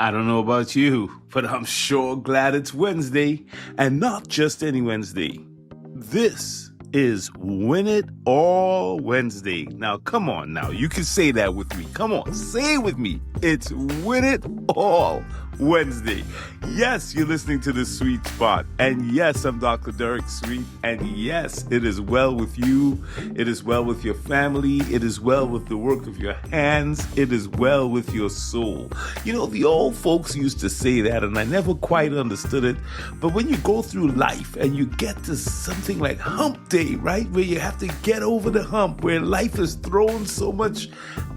I don't know about you, but I'm sure glad it's Wednesday, and not just any Wednesday. This is Win It All Wednesday. Now, come on now. You can say that with me. Come on, say it with me. It's Win It All Wednesday. Yes, you're listening to The Sweet Spot. And yes, I'm Dr. Derek Sweet. And yes, it is well with you. It is well with your family. It is well with the work of your hands. It is well with your soul. You know, the old folks used to say that, and I never quite understood it. But when you go through life and you get to something like hump day, right? Where you have to get over the hump, where life is thrown so much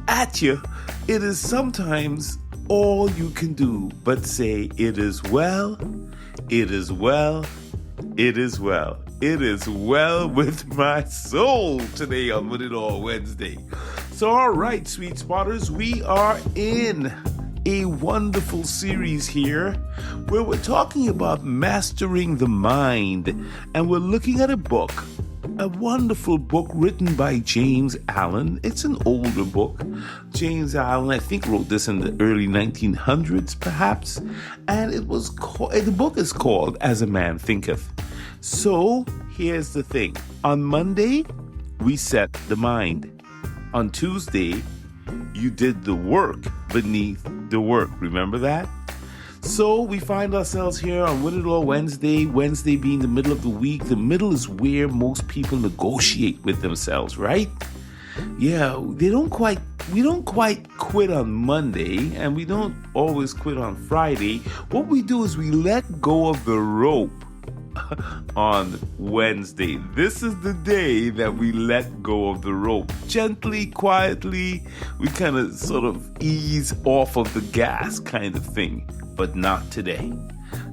at you, it is sometimes all you can do but say, it is well, it is well, it is well. It is well with my soul today on Win It All Wednesday. So, all right, sweet spotters, we are in a wonderful series here where we're talking about mastering the mind, and we're looking at a wonderful book written by James Allen. It's an older book. James Allen, I think, wrote this in the early 1900s, perhaps. And the book is called As A Man Thinketh. So here's the thing. On Monday, we set the mind. On Tuesday, you did the work beneath the work. Remember that? So we find ourselves here on Win It All Wednesday, Wednesday being the middle of the week. The middle is where most people negotiate with themselves, right? Yeah, we don't quite quit on Monday, and we don't always quit on Friday. What we do is we let go of the rope on Wednesday. This is the day that we let go of the rope. Gently, quietly, we kind of sort of ease off of the gas kind of thing. But not today.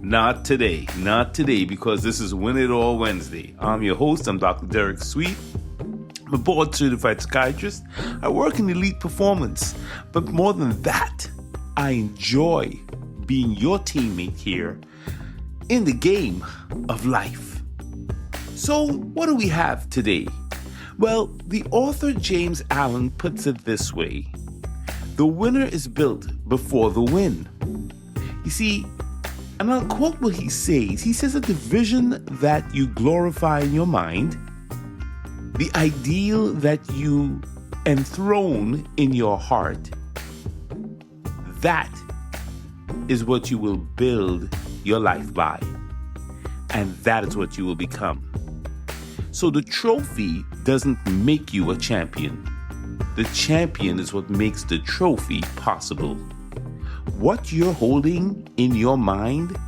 Not today. Not today, because this is Win It All Wednesday. I'm your host. I'm Dr. Derek Sweet. I'm a board-certified psychiatrist. I work in elite performance. But more than that, I enjoy being your teammate here in the game of life. So, what do we have today? Well, the author James Allen puts it this way. The winner is built before the win. You see, and I'll quote what he says. He says that the vision that you glorify in your mind, the ideal that you enthrone in your heart, that is what you will build your life by. And that is what you will become. So the trophy doesn't make you a champion. The champion is what makes the trophy possible. What you're holding in your mind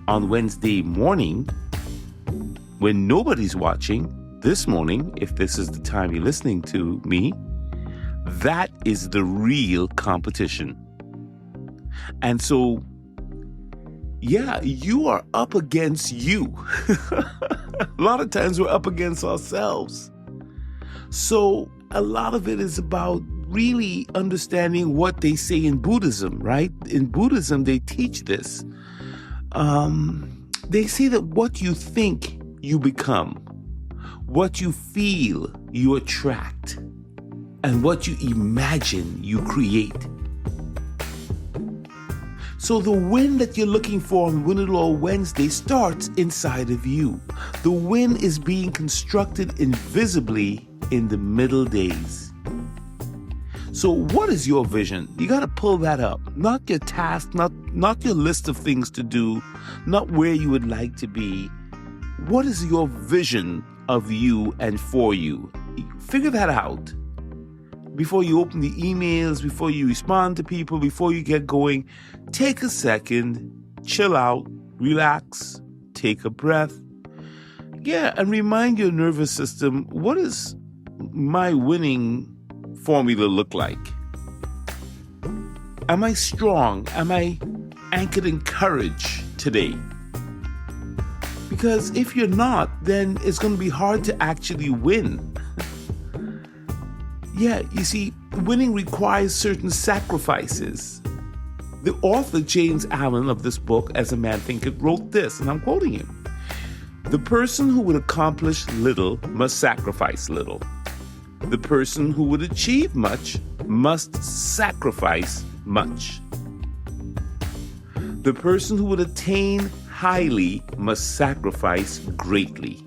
on Wednesday morning, when nobody's watching, this morning, if this is the time you're listening to me, that is the real competition. And so, yeah, you are up against you. A lot of times we're up against ourselves. So a lot of it is about really understanding what they say in Buddhism, right? In Buddhism, they teach this. They say that what you think, you become. What you feel, you attract. And what you imagine, you create. So the win that you're looking for on Win It All Wednesday starts inside of you. The win is being constructed invisibly in the middle days. So what is your vision? You got to pull that up. Not your task, not your list of things to do, not where you would like to be. What is your vision of you and for you? Figure that out. Before you open the emails, before you respond to people, before you get going, take a second, chill out, relax, take a breath. Yeah, and remind your nervous system, what does my winning formula look like? Am I strong? Am I anchored in courage today? Because if you're not, then it's going to be hard to actually win. Yeah, you see, winning requires certain sacrifices. The author, James Allen, of this book, As A Man Thinketh, wrote this, and I'm quoting him. The person who would accomplish little must sacrifice little. The person who would achieve much must sacrifice much. The person who would attain highly must sacrifice greatly.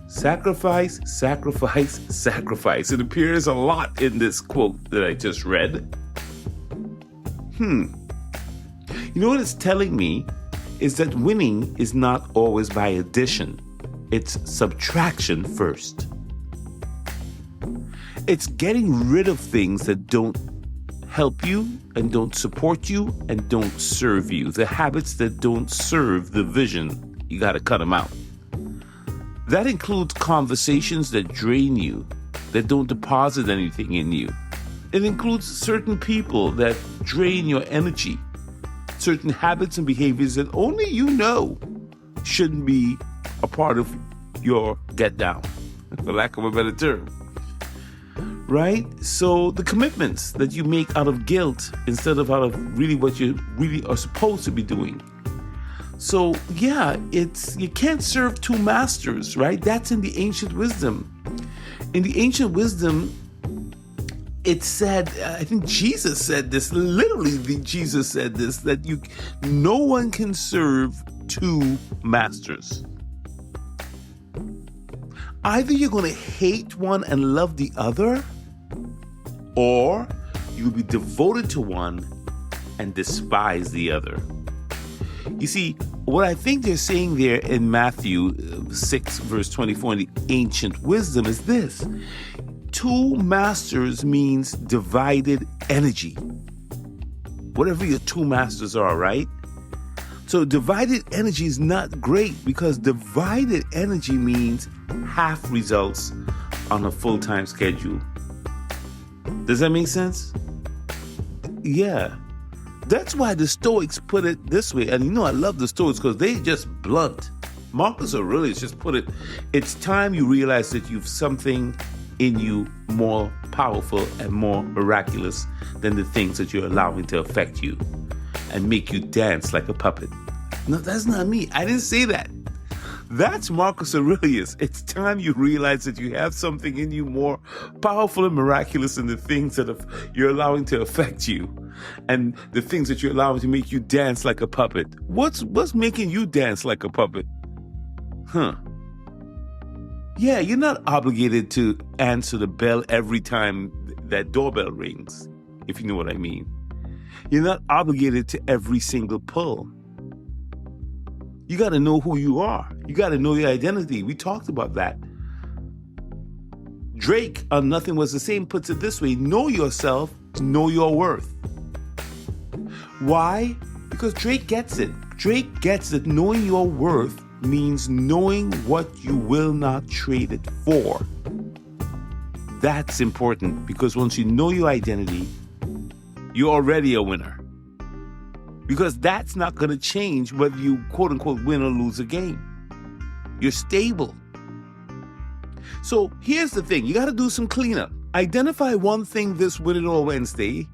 Sacrifice, sacrifice, sacrifice. It appears a lot in this quote that I just read. You know what it's telling me is that winning is not always by addition. It's subtraction first. It's getting rid of things that don't help you and don't support you and don't serve you. The habits that don't serve the vision, you got to cut them out. That includes conversations that drain you, that don't deposit anything in you. It includes certain people that drain your energy, certain habits and behaviors that only you know shouldn't be a part of your get down, for lack of a better term. Right? So the commitments that you make out of guilt instead of out of really what you really are supposed to be doing. So yeah, you can't serve two masters, right? That's in the ancient wisdom. In the ancient wisdom, it said, I think Jesus said this, literally Jesus said this, that no one can serve two masters. Either you're going to hate one and love the other, or you'll be devoted to one and despise the other. You see, what I think they're saying there in Matthew 6, verse 24 in the ancient wisdom is this. Two masters means divided energy. Whatever your two masters are, right? So divided energy is not great because divided energy means half results on a full-time schedule. Does that make sense? Yeah. That's why the Stoics put it this way. And I love the Stoics because they just blunt. Marcus Aurelius just put it, it's time you realize that you've something in you more powerful and more miraculous than the things that you're allowing to affect you and make you dance like a puppet. No, that's not me. I didn't say that. That's Marcus Aurelius. It's time you realize that you have something in you more powerful and miraculous than the things that you're allowing to affect you and the things that you're allowing to make you dance like a puppet. What's making you dance like a puppet? Yeah, you're not obligated to answer the bell every time that doorbell rings, if you know what I mean. You're not obligated to every single pull. You got to know who you are. You got to know your identity. We talked about that. Drake on Nothing Was the Same puts it this way: know yourself, know your worth. Why? Because Drake gets it. Drake gets that knowing your worth means knowing what you will not trade it for. That's important because once you know your identity, you're already a winner. Because that's not going to change whether you quote unquote win or lose a game. You're stable. So here's the thing. You got to do some cleanup. Identify one thing this Win It All Wednesday.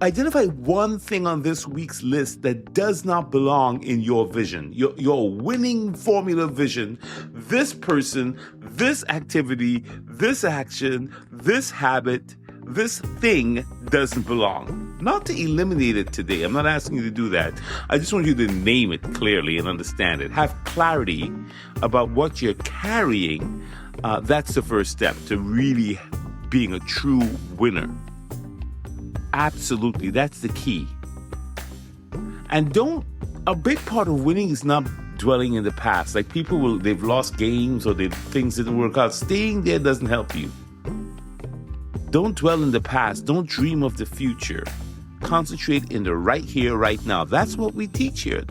Identify one thing on this week's list that does not belong in your vision, your winning formula vision. This person, this activity, this action, this habit, this thing doesn't belong. Not to eliminate it today. I'm not asking you to do that. I just want you to name it clearly and understand it. Have clarity about what you're carrying. That's the first step to really being a true winner. Absolutely. That's the key. And a big part of winning is not dwelling in the past. Like they've lost games or things didn't work out. Staying there doesn't help you. Don't dwell in the past. Don't dream of the future. Concentrate in the right here, right now. That's what we teach here.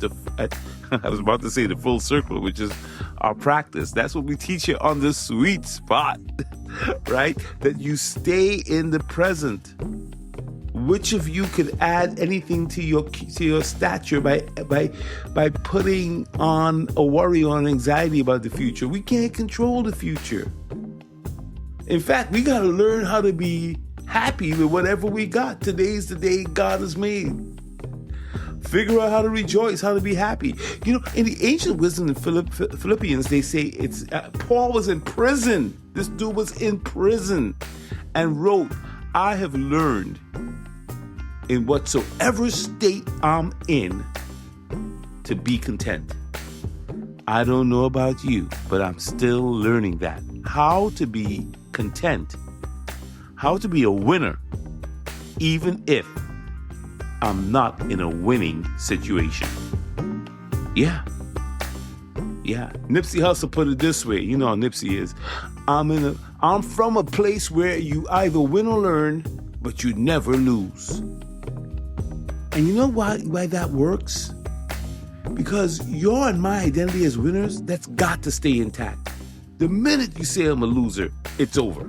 I was about to say the full circle, which is our practice. That's what we teach here on the sweet spot, right? That you stay in the present. Which of you could add anything to your stature by putting on a worry or an anxiety about the future? We can't control the future. In fact, we got to learn how to be happy with whatever we got. Today's the day God has made. Figure out how to rejoice, how to be happy. In the ancient wisdom in Philippians, they say Paul was in prison. This dude was in prison and wrote, I have learned in whatsoever state I'm in to be content. I don't know about you, but I'm still learning that. How to be content. How to be a winner, even if I'm not in a winning situation. Yeah. Nipsey Hussle put it this way. You know how Nipsey is. I'm from a place where you either win or learn, but you never lose. And you know why that works? Because your and my identity as winners, that's got to stay intact. The minute you say I'm a loser, it's over.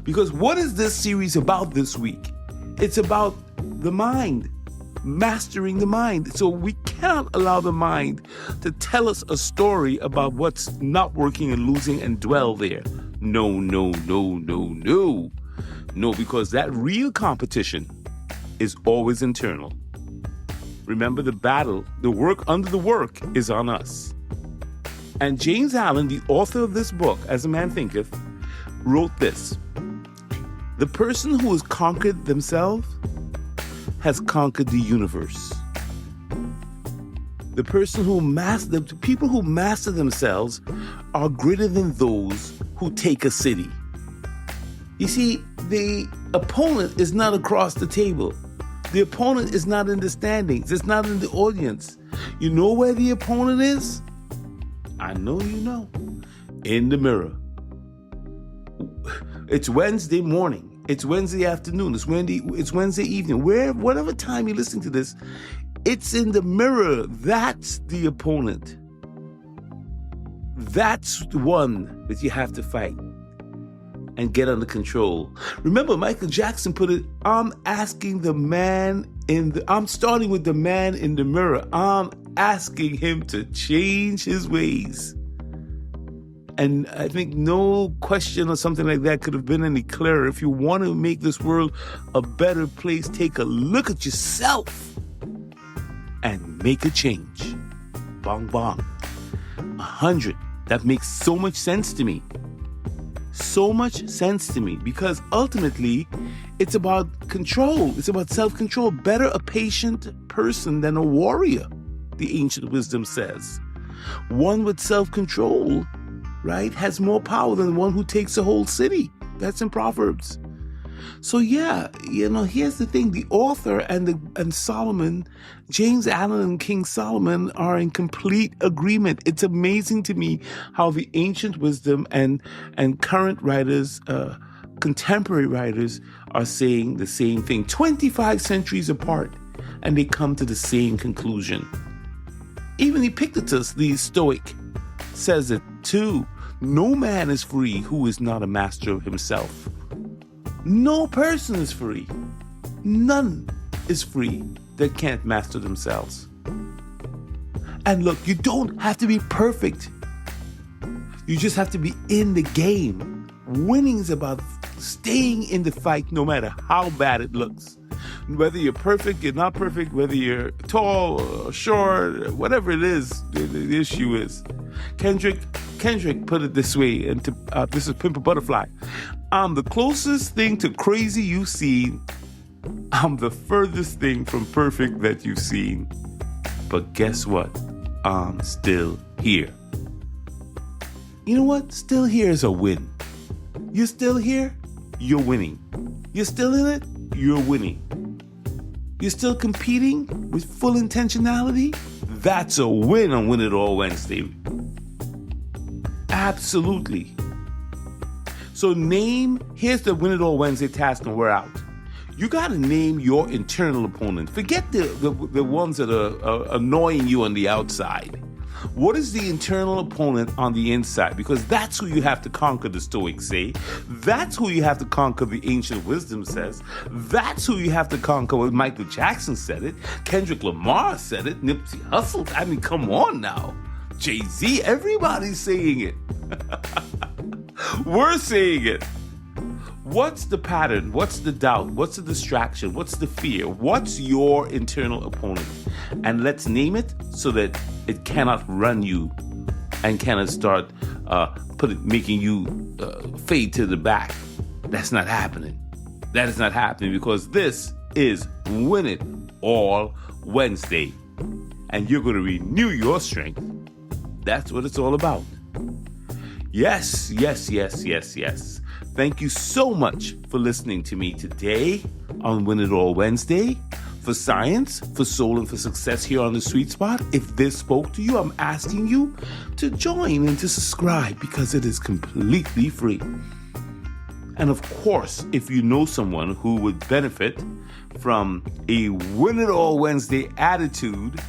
Because what is this series about this week? It's about the mind, mastering the mind. So we cannot allow the mind to tell us a story about what's not working and losing and dwell there. No, because that real competition is always internal. Remember, the battle, the work under the work is on us. And James Allen, the author of this book, As A Man Thinketh, wrote this. The person who has conquered themselves has conquered the universe. The people who master themselves are greater than those who take a city. You see, the opponent is not across the table. The opponent is not in the standings. It's not in the audience. You know where the opponent is? I know you know. In the mirror. It's Wednesday morning. It's Wednesday afternoon. It's Wednesday evening. Whatever time you're listening to this, it's in the mirror. That's the opponent. That's the one that you have to fight and get under control. Remember, Michael Jackson put it, I'm starting with the man in the mirror. I'm asking him to change his ways. And I think no question or something like that could have been any clearer. If you want to make this world a better place, take a look at yourself and make a change. Bong bong. 100. That makes so much sense to me. So much sense to me, because ultimately it's about control. It's about self-control. Better a patient person than a warrior, the ancient wisdom says. One with self-control, right, has more power than one who takes a whole city. That's in Proverbs. So here's the thing. The author and Solomon, James Allen and King Solomon, are in complete agreement. It's amazing to me how the ancient wisdom and current writers, contemporary writers, are saying the same thing. 25 centuries apart, and they come to the same conclusion. Even Epictetus, the Stoic, says it too. No man is free who is not a master of himself. No person is free. None is free that can't master themselves. And look, you don't have to be perfect. You just have to be in the game. Winning is about staying in the fight no matter how bad it looks. Whether you're perfect, you're not perfect, whether you're tall or short, whatever it is, the issue is. Kendrick put it this way, and this is Pimp a Butterfly. I'm the closest thing to crazy you've seen. I'm the furthest thing from perfect that you've seen. But guess what? I'm still here. You know what? Still here is a win. You're still here? You're winning. You're still in it? You're winning. You're still competing with full intentionality? That's a win on Win It All Wednesday. Absolutely. So here's the Win It All Wednesday task, and we're out. You got to name your internal opponent. Forget the ones that are annoying you on the outside. What is the internal opponent on the inside? Because that's who you have to conquer, the Stoics say. That's who you have to conquer, the ancient wisdom says. That's who you have to conquer. Well, Michael Jackson said it. Kendrick Lamar said it. Nipsey Hussle. I mean, come on now. Jay-Z, everybody's saying it. We're saying it. What's the pattern? What's the doubt? What's the distraction? What's the fear? What's your internal opponent? And let's name it so that it cannot run you and cannot start making you fade to the back. That's not happening. That is not happening, because this is Win It All Wednesday. And you're going to renew your strength. That's what it's all about. Yes. Thank you so much for listening to me today on Win It All Wednesday. For science, for soul, and for success here on The Sweet Spot. If this spoke to you, I'm asking you to join and to subscribe because it is completely free. And of course, if you know someone who would benefit from a Win It All Wednesday attitude,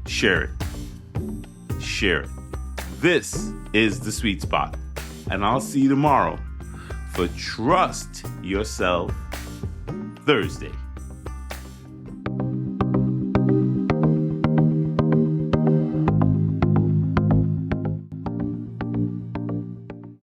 share it. This is The Sweet Spot. And I'll see you tomorrow for Trust Yourself Thursday.